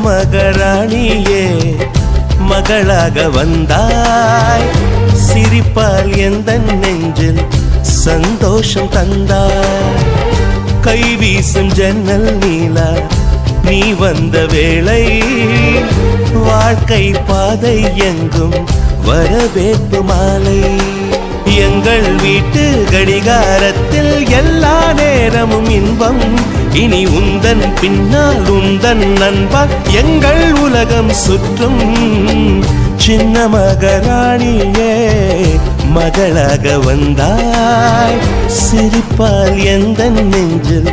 மகாராணியே மகளாக வந்தாய் சிரிப்பால் எந்தன் நெஞ்சில் சந்தோஷம் தந்தாய் கை வீசும் ஜன்னல் நீலா நீ வந்த வேளை வாழ்க்கை பாதை எங்கும் வரவேற்பு மாலை எங்கள் வீட்டு கடிகாரத்தில் எல்லா நேரமும் இன்பம் இனி உந்தன் பின்னால் உந்தன் நண்பால் எங்கள் உலகம் சுற்றும் சின்ன மகாராணியே மகளாக வந்தாய் சிரிப்பால் எந்தன் நெஞ்சில்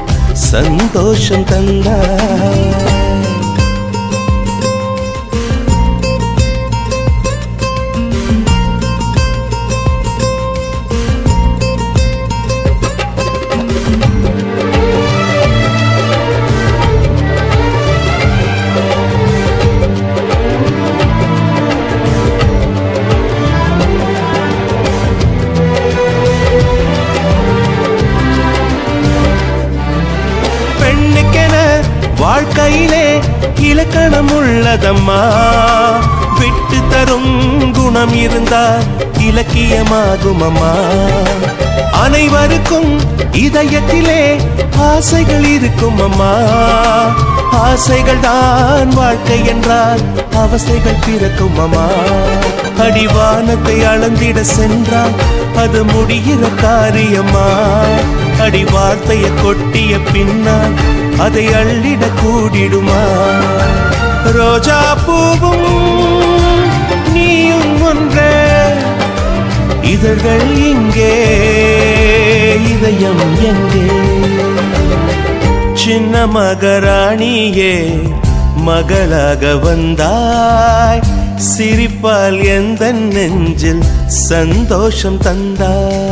சந்தோஷம் தந்தாய் வாழ்க்கையிலே இலக்கணம் உள்ளதம்மா விட்டு தரும் குணம் இருந்தால் இலக்கியமாகும் அம்மா அனைவருக்கும் இதயத்திலே ஆசைகள் இருக்கும் அம்மா ஆசைகள் தான் வாழ்க்கை என்றால் அவசைகள் பிறக்கும் அம்மா அடிவானத்தை அளந்திட சென்றால் அது முடிகிற காரியம்மா அடி வார்த்தைய கொட்டிய பின்னால் அதை அள்ளிட கூடிடுமா ரோஜா பூவும் நீயும் ஒன்றே இதழ்கள் இங்கே இதயம் எங்கே சின்ன மகாராணியே மகளாக வந்தாய் சிரிப்பால் எந்தன் நெஞ்சில் சந்தோஷம் தந்தாய்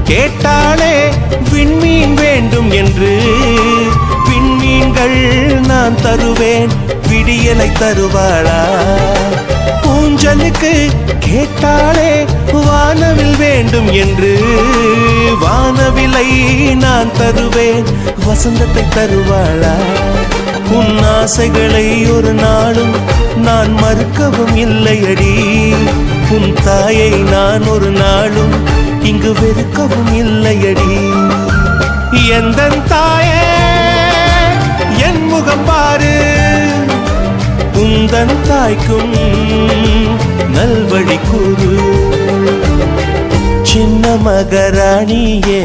கேட்டாளே விண்மீன் வேண்டும் என்று விண்மீன்கள் நான் தருவேன் விடியலை தருவாளா ஊஞ்சலுக்கு கேட்டாளே வானவில் வேண்டும் என்று வானவிலை நான் தருவேன் வசந்தத்தை தருவாளா உன் ஆசைகளை ஒரு நாளும் நான் மறுக்கவும் இல்லையடி உன் தாயை நான் ஒரு நாளும் இங்கு வெறுக்கவும் இல்லையடி எந்தன் தாயே என் முகம் பாரு உந்தன் தாய்க்கும் நல்வழி கூறு சின்ன மகாராணியே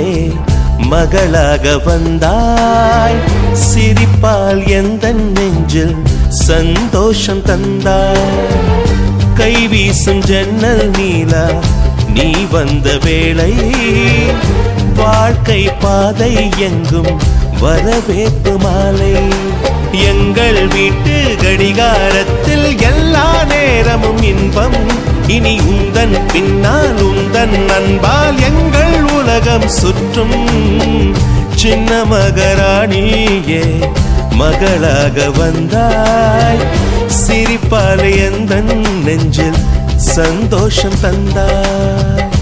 மகளாக வந்தாய் சிரிப்பால் எந்தன் நெஞ்சில் சந்தோஷம் தந்தாய் கை வீசும் ஜன்னல் நீலா நீ வந்த வேளை வாழ்க்கை பாதை எங்கும் வரவேற்பு மாலை எங்கள் வீட்டு கடிகாரத்தில் எல்லா நேரமும் இன்பம் இனி உந்தன் பின்னால் உந்தன் நண்பால் எங்கள் உலகம் சுற்றும் சின்ன மகாராணியே மகளாக வந்தாய் சிரிப்பால் எந்தன் நெஞ்சில் சந்தோஷம் தந்தாய்